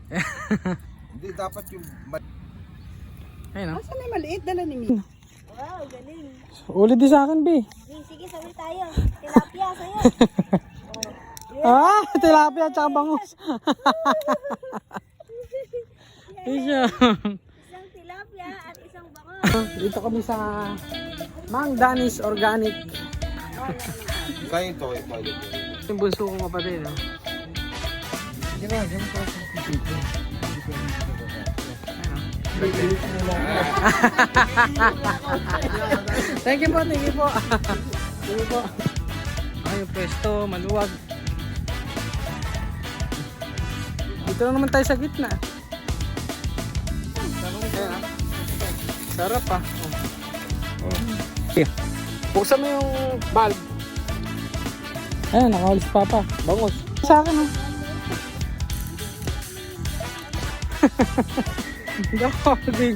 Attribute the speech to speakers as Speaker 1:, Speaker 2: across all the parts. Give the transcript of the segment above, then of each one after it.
Speaker 1: Hindi, dapat yung...
Speaker 2: Ayun o.
Speaker 3: Asan na maliit? Dala ni Mi.
Speaker 4: Wow, galing.
Speaker 2: Ulit din sa akin, B.
Speaker 4: Sige, sabi tayo. Tilapia sa'yo.
Speaker 2: Tilapia tsaka bangus. Isa.
Speaker 4: Isang tilapia at isang bangos.
Speaker 2: Dito kami sa Mang Danis Organic.
Speaker 1: Kaya ito, eh, toilet.
Speaker 2: Yung bunso kong kapatid. No? Thank you po, thank you po. Thank you po. Ay, yung pwesto, maluwag. Dito lang naman tayo sa gitna. Sarap pa. Buksan mo yung valve. Ayan, nakahuli si Papa. Bangus. Sa akin, oh. Dami.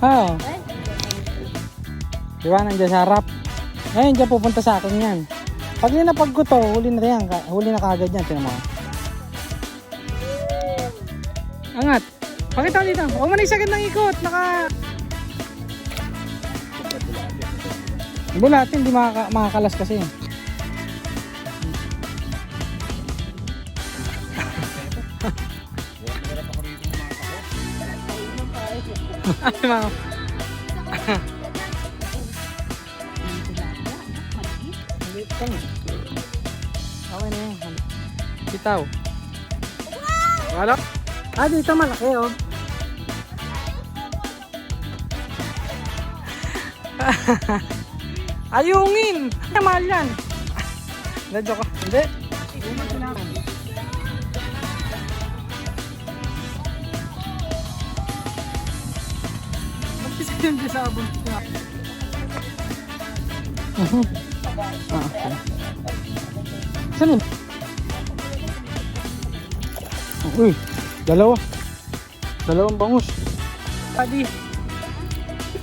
Speaker 2: Oh. Diba, nandiyan sa harap. Ngayon, dyan pupunta sa akin yan. Pag ninapag ko to, huli na yan. Huli na kagad yan. Tinan mo. Angat. Pakita dito. Huwag mo na isagad ng ikot. Bulat, hindi makakalas kasi. Okay na yan. Bitaw. Wala? Dito malaki oh. Ayungin! Mahal yan! Medyo ko. Hindi. Magkisip yung disabong niya. Okay. Saan yun? Uy! Dalawang bangus. Adi.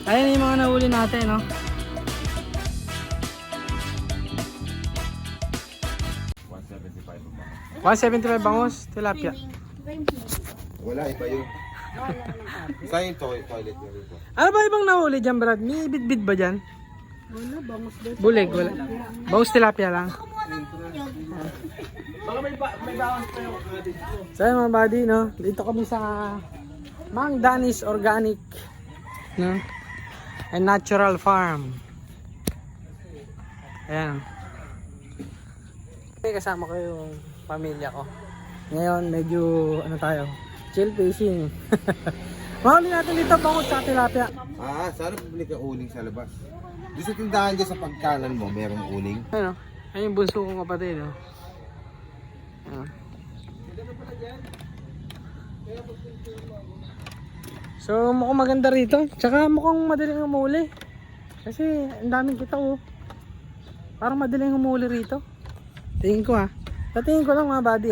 Speaker 2: Ayan yung mga nahuli natin, no? $175 bangus, tilapia.
Speaker 1: Wala, iba yun. Kaya ito, eh, toilet.
Speaker 2: Ano ba ibang nahuli dyan, Brad? May bit-bit ba dyan?
Speaker 3: Wala, bangus doon.
Speaker 2: Bulig, wala. Bangus tilapia lang.
Speaker 1: Baka may bawas pa yung
Speaker 2: So yun mga buddy, no? Dito kami sa Mang Danis Organic, no? And Natural Farm. Ayan. Kasama ko yung pamilya ko. Ngayon medyo ano tayo, chill fishing. Mahuli natin dito bangus sa tilapia.
Speaker 1: Sana pabili ka uling sa labas. Doon sa tindahan dyan sa pagkanan mo, merong uling.
Speaker 2: Ano? Ayun yung bunso kong kapatid, no? Ano? So mukhang maganda rito. Tsaka mukhang madaling umuli. Kasi ang daming kita oh. Parang madaling umuli rito. Tingin ko sa tingin ko lang mga buddy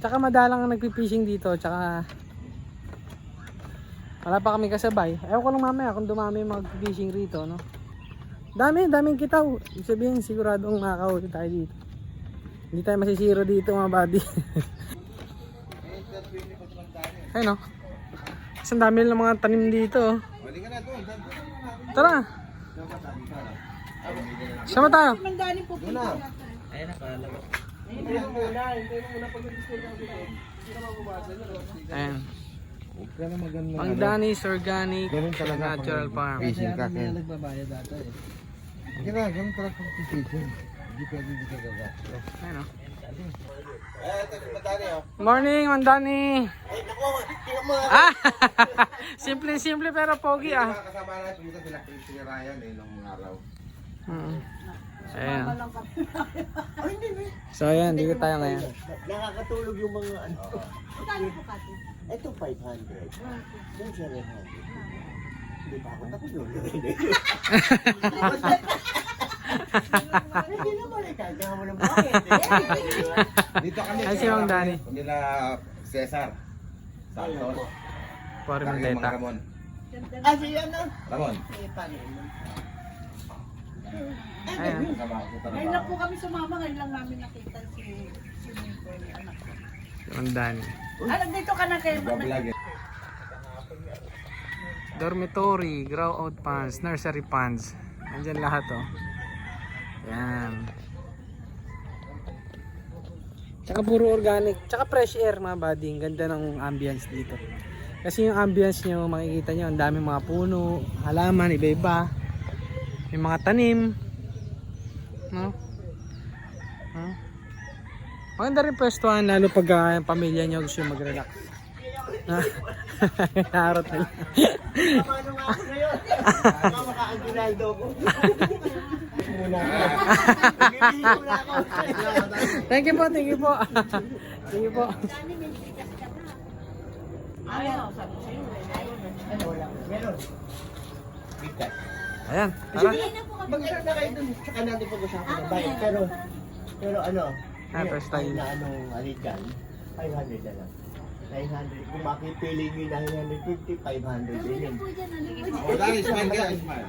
Speaker 2: Tsaka madalang ang nagpipishing dito. Tsaka wala pa kami kasabay. Ewan ko lang mamaya kung dumami yung mag-fishing rito, no? Daming kita oh. Ibig sabihin siguradong makakahuli tayo dito. Hindi tayo masisiro dito mga buddy. Ayun no. Ang dami lang mga tanim dito. Tara. Sama tayo.
Speaker 3: Mandaling pupunta.
Speaker 2: Ayan.
Speaker 1: Pero maganda.
Speaker 2: Mang Danis Organic
Speaker 1: Ganun talaga
Speaker 2: Natural
Speaker 1: pag
Speaker 2: Farm.
Speaker 1: fishing ka.
Speaker 3: May nagbabayad data eh.
Speaker 1: Ganun talaga pag fishing. Hindi pwede dito gagasto.
Speaker 2: Ayun no.
Speaker 1: Ito si Madani
Speaker 2: Morning, Mandani.
Speaker 1: Ay, naku, tingnan mo.
Speaker 2: Simple pero pogi
Speaker 1: Kasama natin dito sila Ryan nung araw.
Speaker 2: Ayan. So ayan, dito tayo ngayon.
Speaker 5: Nakakatulog yung mga ano. Ito 500. Yung 700. Hindi pa ako tapos yun. Hindi naman eh. Kaya mo ng bakit.
Speaker 1: Dito kami.
Speaker 2: Ay, si Mang Dani.
Speaker 1: Nila Cesar. Santos.
Speaker 2: Pori
Speaker 1: Saka yung mga
Speaker 2: Monteta.
Speaker 1: Ramon.
Speaker 5: Ah, siya na.
Speaker 1: Ramon.
Speaker 5: Eh, paano yun?
Speaker 2: Ayan.
Speaker 3: Ngayon lang po kami sumama, ngayon lang namin nakita si Nico, yung anak ko.
Speaker 2: Yung Dani.
Speaker 3: Dito ka na kayo.
Speaker 2: Dormitory, grow out pans, nursery pans. Andyan lahat oh. Yan. Tsaka puro organic. Tsaka fresh air mga buddy. Ang ganda ng ambience dito. Kasi yung ambience nyo, makikita nyo, ang daming mga puno, halaman, iba-iba. May mga tanim. No? Huh? Maganda rin pwestuhan, lalo pag pamilya nyo gusto yung mag-relax. Harot nila.
Speaker 5: Paano nga ako ngayon? Baka maka-Aguinaldo ko. Muna ako. Bibili muna ako.
Speaker 2: Thank you po, thank you po. Thank you po.
Speaker 3: Ayaw, sabi ko sa'yo.
Speaker 5: Ano, wala. Meron. Bigat.
Speaker 2: Ayan, tara.
Speaker 5: Mag-share na kayo dun. Tsaka natin pag-usapan ng bayan. Pero ano,
Speaker 2: first time.
Speaker 5: na anong aligan, 500 na lang. 900. Kung makipili nyo na 950, 500 din yun.
Speaker 1: Wala, ismail ka, ismail.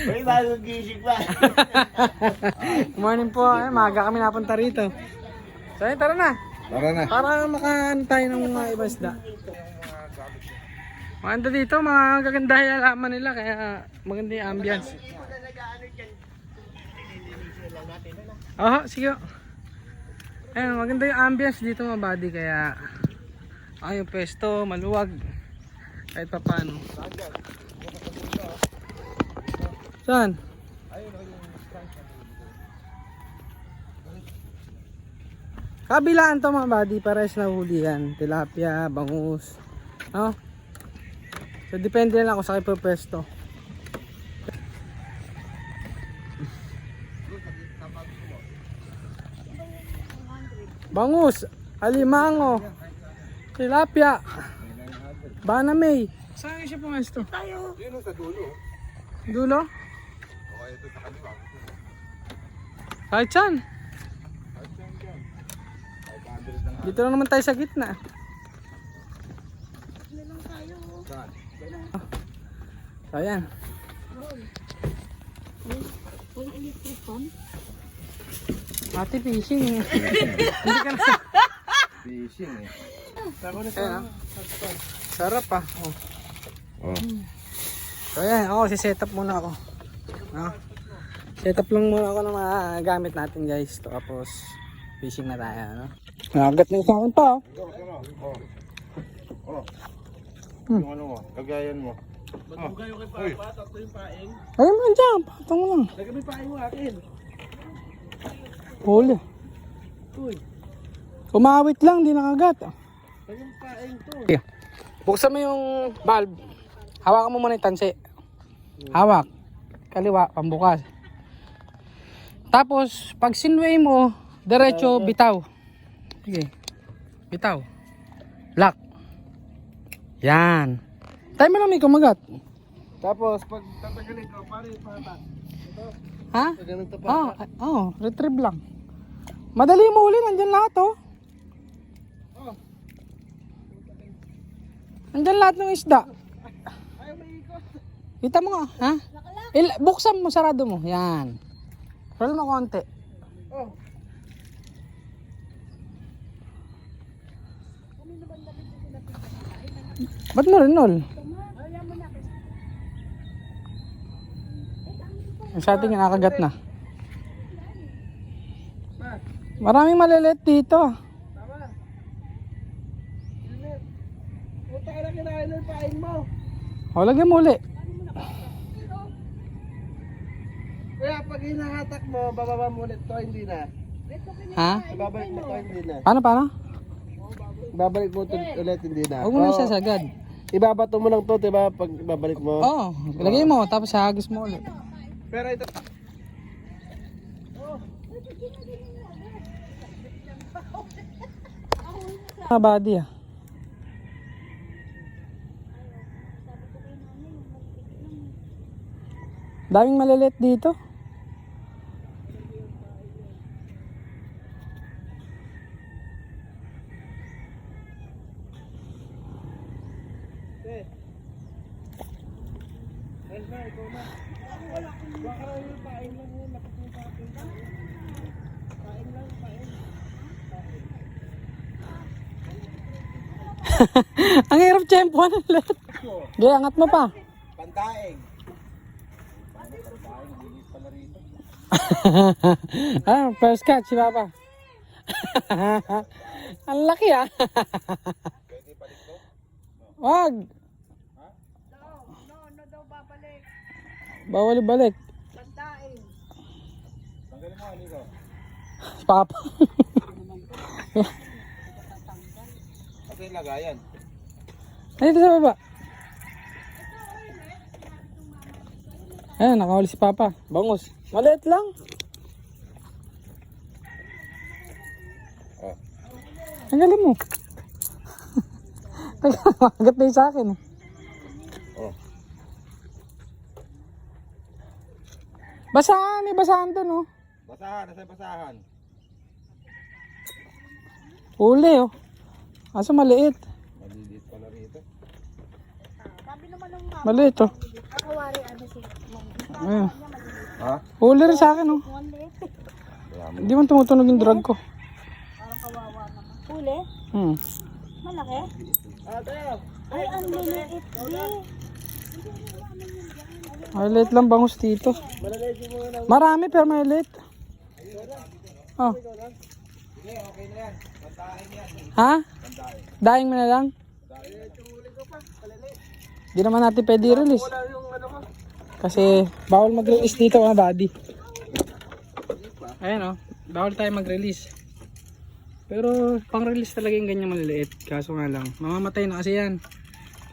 Speaker 5: May bagong gising pa.
Speaker 2: Good morning po. Ay, maaga kami napunta rito. So, ayun, tara na.
Speaker 1: Tara na.
Speaker 2: Para makaan tayo ng mga ibang isda. Maganda dito, mga gaganda yung halaman nila. Kaya maganda yung ambience. Oo, sige. Ayun, maganda yung ambience dito mga buddy. Kaya yung pwesto, maluwag. Kahit pa paano. Saan? Kabilaan to mga buddy, pares na huli yan. Tilapia, bangus. No? So depende lang kung sa kayo pwesto. Bangus, alimango, tilapia, banamay. Saan siya pumesto?
Speaker 1: Yun sa dulo.
Speaker 2: Dulo?
Speaker 1: O, ito sa kaliwa.
Speaker 2: Kahit saan?
Speaker 1: 500 na nga.
Speaker 2: Dito lang naman tayo sa gitna.
Speaker 1: Saan?
Speaker 2: So ayan. Ate fishing. Hindi ka na.
Speaker 1: Fishing eh.
Speaker 2: Ayan, sarap ah. Oh.
Speaker 1: Oh.
Speaker 2: So ayan, ako si-set up muna ako. No? Set up lang muna ako ng mga gamit natin guys. Tapos fishing na tayo. No? Nakagat na isa akong pa.
Speaker 1: Oh. Yung ano mo, kagayan mo.
Speaker 3: Magbugayo kay Papa, tatlo yung paeng.
Speaker 2: Ayun mo dyan, patong mo lang.
Speaker 3: Lagyan mo yung paeng mo akin.
Speaker 2: Huli.
Speaker 3: Uy,
Speaker 2: Kumawit lang, di nakagat.
Speaker 3: lagyan mo paeng to.
Speaker 2: Yeah. Buksan mo yung valve. Hawakan mo muna yung tansi. Hawak. Kaliwa, pambukas. Tapos, pag sinway mo, diretso bitaw. Sige. Bitaw. Lock. Yan. Tayo mo lang may kumagat.
Speaker 3: Tapos, pag tatagalin ko, pare, pata.
Speaker 2: Ha?
Speaker 3: Ganun to
Speaker 2: Oo, retrieve lang. Madali mo uli, nandyan lahat oh. Nandyan lahat ng isda. Kita mo nga, ha? Buksan mo, sarado mo. Yan. Roll mo konti. Ba't mo rin, Nol? Yung sa atin nakakagat na. Maraming malilit dito.
Speaker 3: Puta ka na kinain ng paeng mo.
Speaker 2: O, lagyan mo uli.
Speaker 3: Kaya pag hinahatak mo, bababa mo ulit to, hindi na.
Speaker 2: Ha?
Speaker 3: Babalik mo to, hindi na.
Speaker 2: Paano?
Speaker 3: Babalik mo to ulit, hindi na.
Speaker 2: Huwag mo na sasagad.
Speaker 3: Ibabato mo lang to, diba? Pag babalik mo.
Speaker 2: Oo, lagay mo, tapos hagis mo ulit.
Speaker 3: Pero ito,
Speaker 2: Mga body ah. Daming malilit dito.
Speaker 3: ayos na, ikaw na.
Speaker 2: Ang hirap tiyempuan ulit. Sige, angat mo pa.
Speaker 1: Pantaeng.
Speaker 2: First catch si Papa. Ang laki ah. Wag.
Speaker 3: No daw babalik.
Speaker 2: Bawal ibalik.
Speaker 3: Tandain.
Speaker 1: Tanggalin mo, Nico.
Speaker 2: Si Papa.
Speaker 1: Kasi yung lagayan.
Speaker 2: Dito sa baba. Ayan, nakahuli si Papa. Bangus. Maliit lang.
Speaker 1: Oh.
Speaker 2: Tanggalin mo. Magat na yung sa akin.
Speaker 1: Oh.
Speaker 2: Basahan, may basahan doon oh.
Speaker 1: Basahan, nasa basahan.
Speaker 2: Huli oh. Aso maliit.
Speaker 1: Maliliit pala rito.
Speaker 4: Sabi naman ng mama,
Speaker 2: Maliit oh.
Speaker 4: kakawari ano siya.
Speaker 2: Ayun.
Speaker 1: Ha?
Speaker 2: Huli rin sa akin oh.
Speaker 4: Mukhang liit.
Speaker 1: Kaya mo.
Speaker 2: Hindi man tumutunog yung drag ko.
Speaker 4: Parang kawawa naman. Huli?
Speaker 2: Hmm.
Speaker 4: Malaki? Ay, ang liliit.
Speaker 2: Maliit lang bangus dito. Marami pero maliit. Oh.
Speaker 1: Sige, okay na yan. Pantaeng yan.
Speaker 2: Ha?
Speaker 1: Pantaeng.
Speaker 2: Daing mo na lang? Di naman natin pwede i-release. Kasi bawal mag-release dito mga buddy. Ayan oh, bawal tayo mag-release. Pero pang-release talaga yung ganyan maliliit. Kaso nga lang, mamamatay na kasi yan.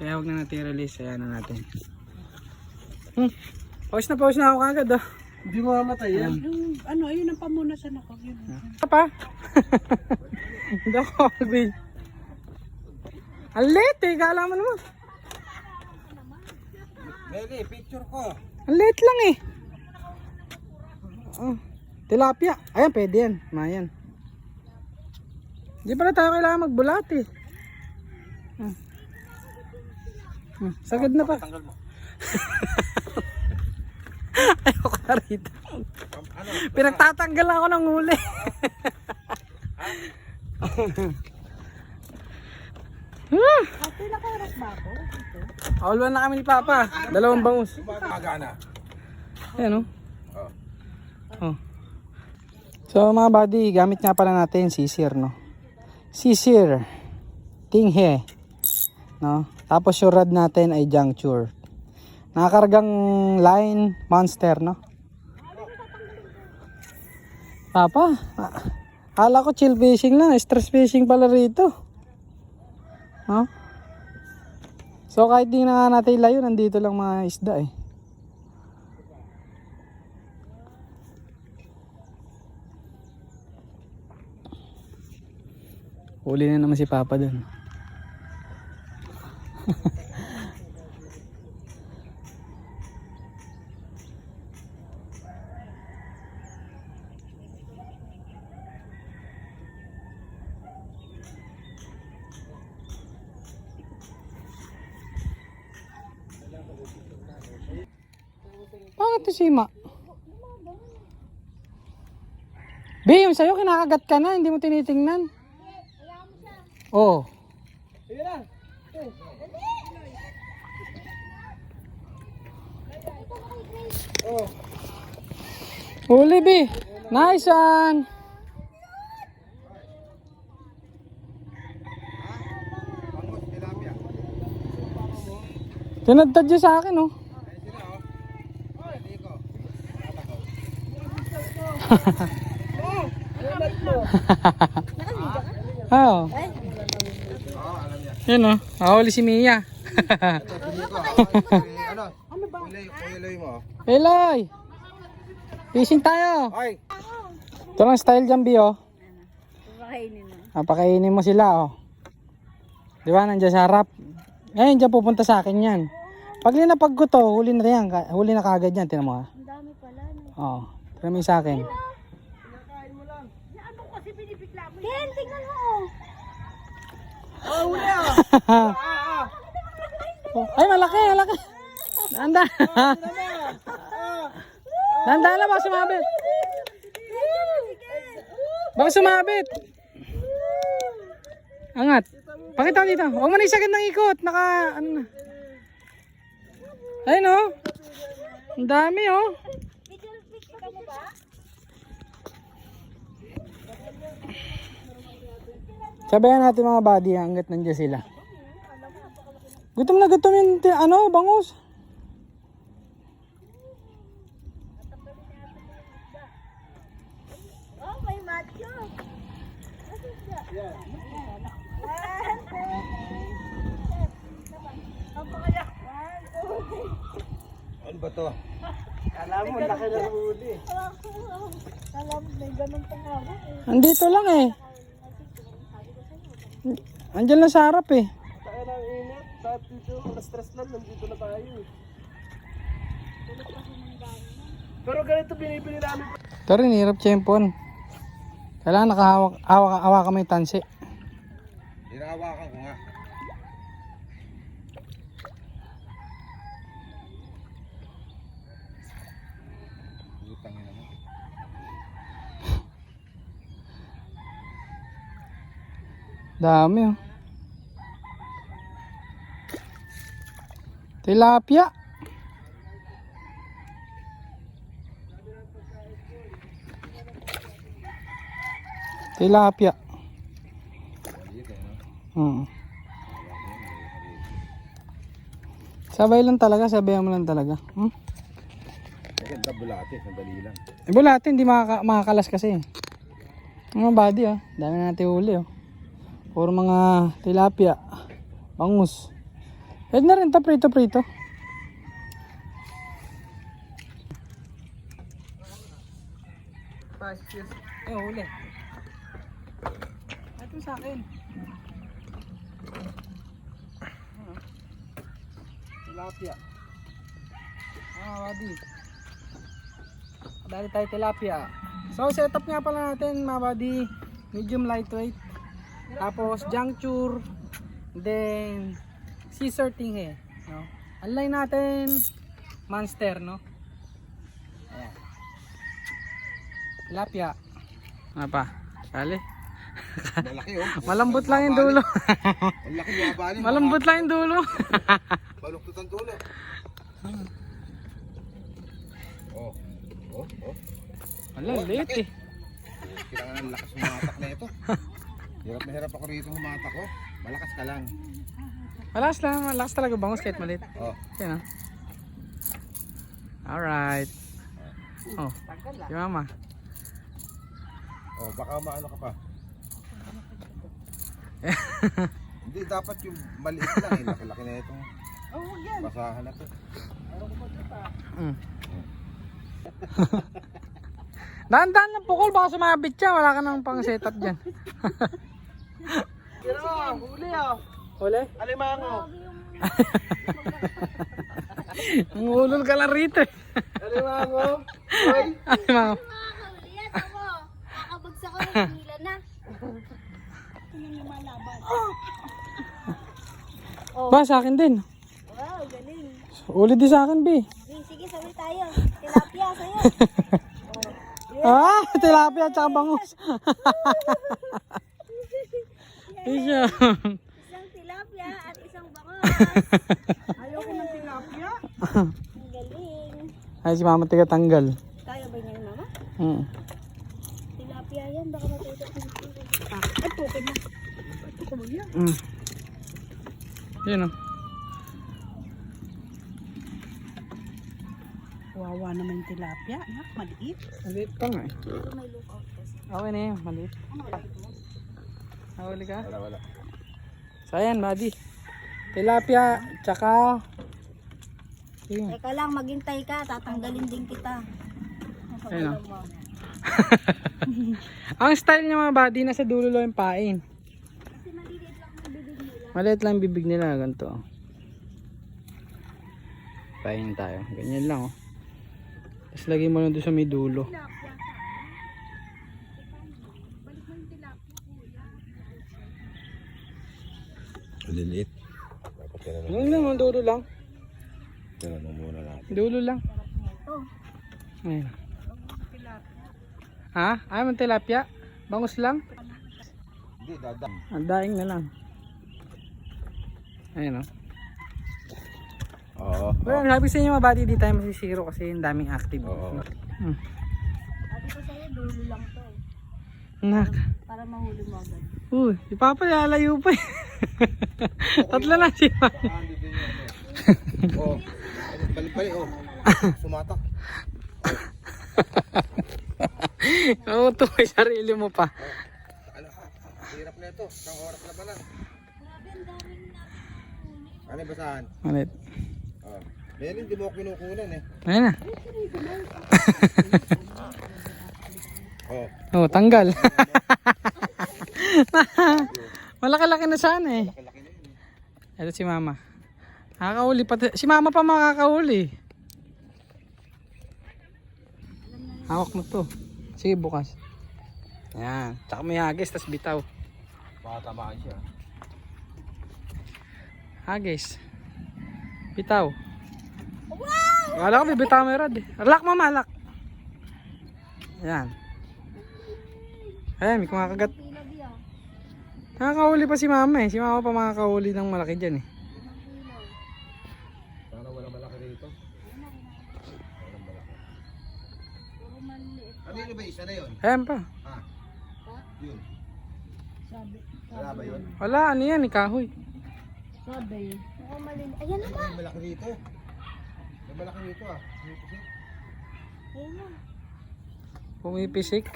Speaker 2: Kaya huwag na natin i-release. Ayan na natin. Pause na ako kagad ah.
Speaker 5: Hindi mamamatay yan.
Speaker 3: Yung, ano, ayun ang pamunasan ako. Yun.
Speaker 2: Pa? Hindi ako mag-release. Ang liit eh, kala mo naman.
Speaker 1: Meli, picture ko.
Speaker 2: Ang liit lang eh. Oh, tilapia. Ayan, pwede yan. Mayan. Hindi pala tayo kailangan magbulat eh. Sagad na pa.
Speaker 1: Tanggal mo.
Speaker 2: Ayoko na rito.
Speaker 1: Ano?
Speaker 2: Pinagtatanggal ako ng huli.
Speaker 4: At pinakaharap ba ako?
Speaker 2: Aulwan na kami ni Papa. Dalawang bangus.
Speaker 1: Magana.
Speaker 2: Ayan oh. So mga buddy, gamit nga pala natin sisir no. Sisir. Tinghe. No? Tapos yung rod natin ay juncture. Nakakargang line monster no. Papa, akala ko chill fishing lang, stress fishing pala rito. No? So kahit di na nga natin ilayo, nandito lang mga isda eh. Huli na naman si Papa dun. Bakit to sima? Be, yung sa'yo kinakagat ka na, hindi mo tinitingnan. Oh. Huli, Be. Nice one.
Speaker 1: Bangus, tilapia.
Speaker 2: Tinadtad yun sa akin, oh.
Speaker 1: Ayun sila, oh.
Speaker 2: Oh.
Speaker 1: Oo, alam niya.
Speaker 2: Yun, oh. Huli si Mia.
Speaker 1: Ano ba? Kuloy mo.
Speaker 2: Eloy. Fishing tayo.
Speaker 1: Ay!
Speaker 2: Ito lang style dyan, Bi, oh.
Speaker 4: Pakainin mo.
Speaker 2: Pakainin mo sila, oh. Di ba, nandiyan sa harap. Ngayon, dyan pupunta sa akin yan. Pag linapag ko to, huli na yan. Huli na kagad yan, tinan mo, ha.
Speaker 4: Ang dami pala. No?
Speaker 2: Oo. Tinan mo yung sa akin.
Speaker 4: Ken, tingnan mo.
Speaker 2: Ay, malaki, malaki. Anda. Dahan-dahan lang, baka sumabit. Baka sumabit. Angat. Pakita ko dito. Huwag mo na isagad ng ikot. Ano na. Ayun oh. Ang dami oh. Sabayan natin mga buddy hanggat nandiyan sila. Gutom na gutom yung bangus.
Speaker 4: Oh, may macho.
Speaker 1: Ano ba to?
Speaker 5: Kala mo, laki na huli.
Speaker 4: Alam, may ganun pa nga ako.
Speaker 2: Andito lang eh. Andiyan lang sa harap eh.
Speaker 5: Kaya ng init, sabi dito, stress lang, nandito na tayo. Pero ganito binibili namin.
Speaker 2: Ito rin, hirap tiyempon. Kailangan nakahawak ka may tansi.
Speaker 1: Hinahawakan ko nga. Utang na naman.
Speaker 2: Dami oh. Tilapia. Tilapia. Sabay lang talaga, sabayan mo lang talaga.
Speaker 1: Maganda bulate, sandali lang.
Speaker 2: Eh bulate, hindi makakalas kasi. Mga body oh, dami na natin huli oh. Puro mga tilapia, bangus. Pwede na rin ito, prito-prito. Eh, huli. Ito sa akin. Tilapia. Buddy. Dali tayo tilapia. So, setup nga pala natin mga buddy. Medium lightweight. Tapos, juncture. Then, scissor tinghe. No? Unline natin. Monster, no? Ayan. Tilapia. Ano pa? Dali.
Speaker 1: Malaki oh.
Speaker 2: Malambot lang yung dulo.
Speaker 1: Ang laki bumabali.
Speaker 2: Malambot lang yung dulo.
Speaker 1: Baluktot ang dulo. Oh.
Speaker 2: Wala, liit eh.
Speaker 1: Kailangan ang lakas humatak na ito. Hirap na hirap ako rito humatak oh. Malakas ka lang.
Speaker 2: Malakas lang, malakas talaga bangus kahit maliit.
Speaker 1: Oh.
Speaker 2: Yan oh. Alright. Oh, si mama.
Speaker 1: Oh, baka maano ka pa. Hindi, dapat yung maliit lang eh. Laki-laki na itong basahan na ito.
Speaker 2: Dahan-dahan lang pukol, baka sumabit siya. Wala ka nang pang setup dyan.
Speaker 5: Pero, huli ah.
Speaker 2: Huli?
Speaker 5: Alimango.
Speaker 2: Ngulol ka lang rito eh.
Speaker 5: Alimango. Hoy.
Speaker 2: Ay, mama.
Speaker 4: Makakahuli yan ako. Kakabagsak ko ng nila na.
Speaker 2: Ba, sa akin din.
Speaker 4: Wow, galing.
Speaker 2: Uli din sa akin, B.
Speaker 4: Sige, sabay tayo. Tilapia sa'yo.
Speaker 2: Tilapia at saka bangus. Isyo.
Speaker 4: Isang tilapia at isang bangus.
Speaker 3: Ayaw ko ng tilapia.
Speaker 4: Ang galing.
Speaker 2: Ay, si mama tiga tanggal.
Speaker 4: Kaya ba niya mama? Tilapia yan, baka matuto.
Speaker 3: Ay, pukid na. Ito mo yan.
Speaker 2: Yun o.
Speaker 3: Wawa naman yung tilapia. Anak, maliit.
Speaker 2: Maliit pa nga eh.
Speaker 4: Ito may lookout kasi.
Speaker 2: Okay na yun, maliit. Nahuli ka?
Speaker 1: Wala.
Speaker 2: So ayan, buddy. Tilapia, tsaka... Yun.
Speaker 4: Teka lang, maghintay ka. Tatanggalin din kita.
Speaker 2: Ayun o. Ang style niya mga buddy, nasa dulo lang yung pain.
Speaker 4: Kasi maliliit lang ang bibig nila.
Speaker 2: Maliit lang yung bibig nila, ganito. Pain tayo. Ganyan lang oh. Tapos lagay mo lang doon sa may dulo.
Speaker 1: Liliit. Dapat
Speaker 2: Yung lang, ang dulo lang.
Speaker 1: tinanong muna natin.
Speaker 2: Dulo lang. Ayun. Ha? Ay, may tilapia? Bangus lang?
Speaker 1: Hindi, dadam.
Speaker 2: Ang daing na lang. Ayun o.
Speaker 1: Oo.
Speaker 2: Well, sabi sa inyo mga buddy, di tayo masisiro kasi yung daming active.
Speaker 1: Oo.
Speaker 4: Sabi ko sa'yo, dulo lang to eh.
Speaker 2: Nak.
Speaker 4: Para mahuli mo agad.
Speaker 2: Uy, si Papa lalayo pa eh. Tatlo na si Mama.
Speaker 1: Oh, balik-balik oh. Sumatak.
Speaker 2: Oo, to may sarili mo pa.
Speaker 1: Ano ka? Hirap na ito. Isang oras na pala.
Speaker 4: Grabe, ang daming natin.
Speaker 1: Ano ba saan?
Speaker 2: Malit.
Speaker 1: Oh. Meron, hindi mo ako kinukunan eh.
Speaker 2: Ayun na.
Speaker 1: Oh.
Speaker 2: Oh, tanggal. Malaki-laki na sana eh.
Speaker 1: Laki na yun.
Speaker 2: Ito si Mama. Nakakahuli pa. Si Mama pa makakahuli. Hawak mo to. Sige, bukas. Ayan. Tsaka may hagis, tas bitaw.
Speaker 1: Baka tamaan siya.
Speaker 2: Hagis. Bitaw. Wow! Wala ko, bibitaw mo yung rod eh. Alak, Mama, alak. Ayan. Ayan, may kumakagat.
Speaker 4: Pila biya.
Speaker 2: Nakakahuli pa si Mama eh. Si Mama pa makakahuli ng malaki dyan eh.
Speaker 1: Sana walang malaki rito. Walang malaki.
Speaker 4: Puro maliit.
Speaker 1: Ano yun ba? Isa na yun?
Speaker 2: Ayan pa.
Speaker 1: Ha? Yun.
Speaker 4: Sabi.
Speaker 1: Wala ba yun?
Speaker 2: Wala, ano yan eh, kahoy.
Speaker 4: Sabi. Mukhang maliit. Ayan na ba?
Speaker 1: May malaki rito. May malaki rito ah. May pusit.
Speaker 4: Ayan na.
Speaker 2: Pumipisik.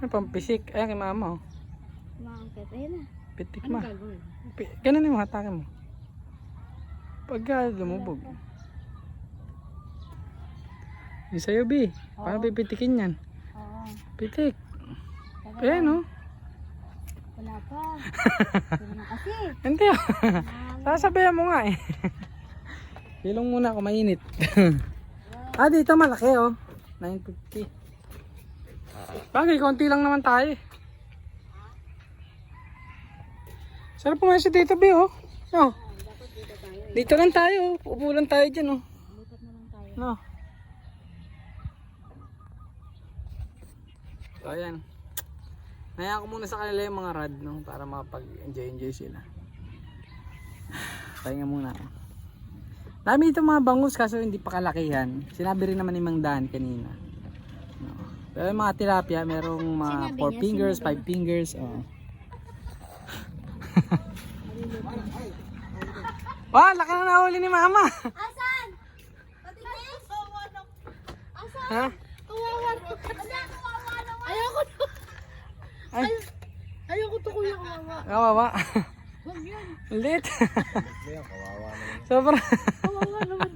Speaker 2: Ano pang pisik? Ayan kay Mama oh.
Speaker 4: Maangkat. Ayan na.
Speaker 2: Pitik
Speaker 4: Ano
Speaker 2: ma.
Speaker 4: gagawin?
Speaker 2: Ganun yung hatakin mo. Pagka lumubog. Yung sa'yo, B. Paano pipitikin yan?
Speaker 4: Oo.
Speaker 2: Pitik.
Speaker 4: Tagal
Speaker 2: Ayan
Speaker 4: lang.
Speaker 2: oh.
Speaker 4: Wala pa. Pero na kasi.
Speaker 2: Hindi oh. Sasabihan mo nga eh. Hilong muna ako, mainit. Ah, dito malaki oh. 950. Bagay, konti lang naman tayo. Sarap pumain si Tito B oh. Oh. Dito lang tayo. Upo lang tayo dyan oh.
Speaker 4: Lipat na lang tayo.
Speaker 2: No. So, ayan. Nayaan ko muna sa kanila yung mga rad no, para makapag-enjoy sila. Pahinga muna ako. Dami dito mga bangus kaso hindi pa kalakihan. Sinabi rin naman ni Mang Dan kanina. No. Pero yung mga tilapia, merong mga 4 fingers, 5 fingers. Oh. Wah, laki na nahuli ni Mama.
Speaker 4: Asan? Patingin? Asan?
Speaker 2: Ha?
Speaker 4: Kawawa naman. Kawawa naman. Ayoko to.
Speaker 2: Ay,
Speaker 4: Ayoko to, kuya, kawawa.
Speaker 2: kawawa.
Speaker 4: Huwag yan.
Speaker 2: Ulit.
Speaker 1: Kaya kawawa naman.
Speaker 2: Sobra.
Speaker 4: Kawawa naman.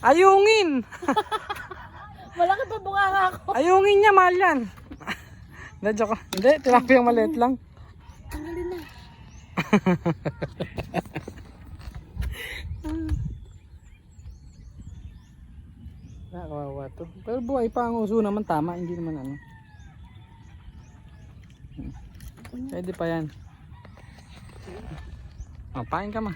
Speaker 2: Ayungin.
Speaker 4: Malaki pa bunganga ako.
Speaker 2: Ayungin niya, mahal yan. Hindi, joke. Hindi, tilapia yung maliit lang.
Speaker 4: Tanggalin na.
Speaker 2: Nakakawawa to. Pero buhay pa ang uso naman, tama. Hindi naman ano. Pwede pa yan. Oh, pain ka ma.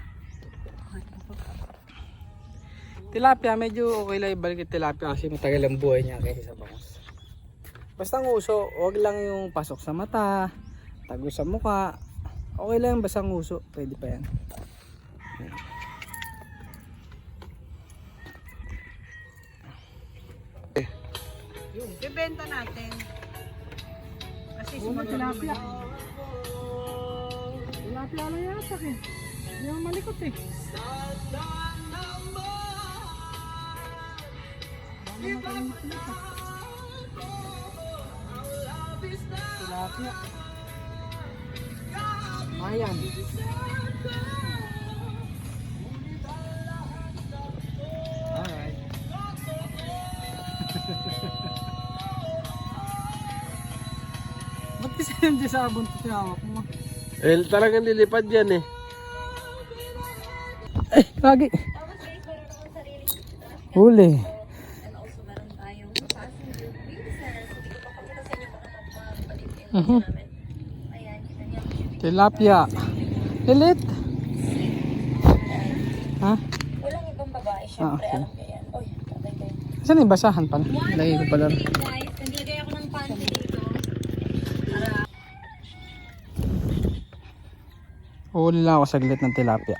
Speaker 2: Tilapia, medyo okay lang ibalik yung tilapia kasi matagal ang buhay niya kaysa sa bangus. Basta ang uso, huwag lang yung pasok sa mata, tago sa mukha. Okay lang basta ang uso, pwede pa yan.
Speaker 3: Bibenta natin. Kasi
Speaker 2: Tilapia. Tilapia lang yata eh. Hindi naman malikot eh. Tilapia. Ayan. Alright. Ba't kasi nandiyan sa buntot yung hawak mo?
Speaker 5: Eh, talagang lilipad yan eh.
Speaker 2: Ay, lagi. Huli. Tilapia. Lilit. Ha?
Speaker 4: Walang ibang babae.
Speaker 2: Ah, okay. Saan yung basahan pala? Lagay ko pala.
Speaker 4: Guys, naglagay ako ng panty dito.
Speaker 2: Huli lang ako saglit ng tilapia.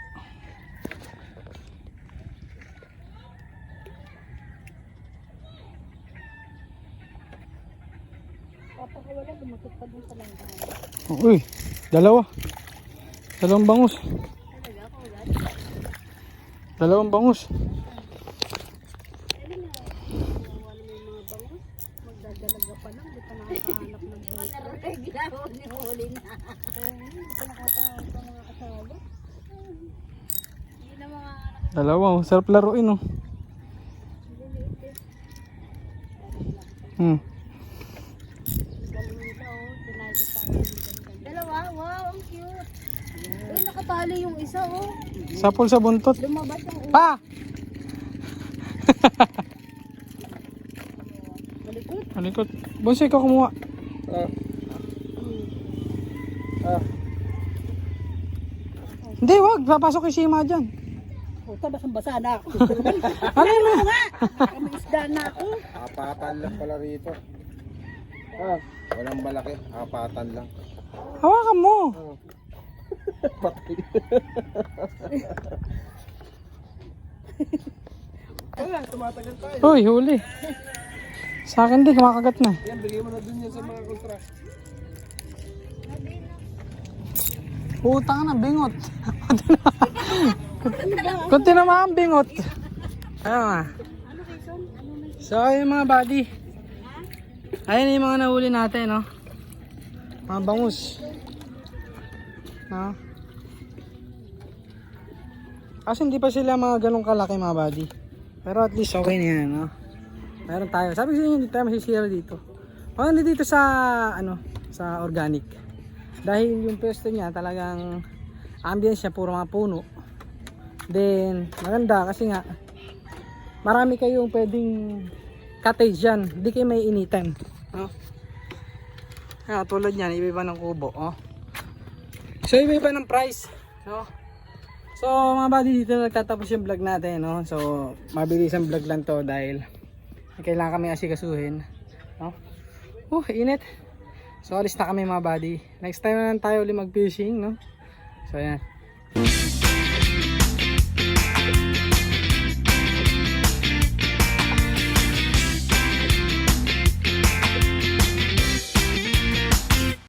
Speaker 3: Papakawala, lumakot pa dun sa langgan.
Speaker 2: Uy, dalawa. Dalawang bangus. Dalawang bangus.
Speaker 3: Magdadalaga pa lang, di pa nakakahanap ng boyfriend.
Speaker 4: Ay, ginawa ni huli na.
Speaker 3: Hindi pa nakakahanap ng mga asawa.
Speaker 4: Hindi na mga
Speaker 2: Dalawa, oh. Sarap laruin, oh.
Speaker 4: dalawa. Wow, ang cute. Uy, nakatali yung isa, oh.
Speaker 2: Sapol sa buntot.
Speaker 4: Lumabas yung
Speaker 2: Pa! Malikot. Bonsai ka kumuha. Hindi, wag. Papasok yung sima dyan.
Speaker 3: Puta, basang-basa na ako.
Speaker 2: Ano yun?
Speaker 3: Kami isda na ako.
Speaker 1: Apatan lang pala rito. Walang malaki, apatan lang.
Speaker 2: Hawakan mo.
Speaker 5: Wala, tumatagal tayo.
Speaker 2: Uy, huli. Sa akin din, kumakagat na.
Speaker 5: Yan, bigay mo na dun yan sa mga kontra.
Speaker 2: Putang na, bingot. Kunti na mga bingot. Ayun nga. So, ayun mga buddy. Ayun yung mga nahuli natin, no? Mga bangus. No? Kasi hindi pa sila mga ganong kalaki mga buddy. Pero at least okay na yan, no? Meron tayo. Sabi ko sa inyo, hindi tayo masisira dito. Maganda dito sa, ano, sa organic. Dahil yung pwesto niya talagang ambience niya puro mga puno. Then maganda kasi nga marami kayong pwedeng cottage dyan. Hindi kayo may initan. No? Kaya tulad niyan, iba-iba ng kubo. Oh. So iba-iba ng price. No? So mga buddy, dito nagtatapos yung vlog natin. No? So mabilis ang vlog lang to dahil kailangan kami asikasuhin. No? Init. So alis na kami mga buddy. Next time na lang tayo ulit mag fishing, no? So ayan.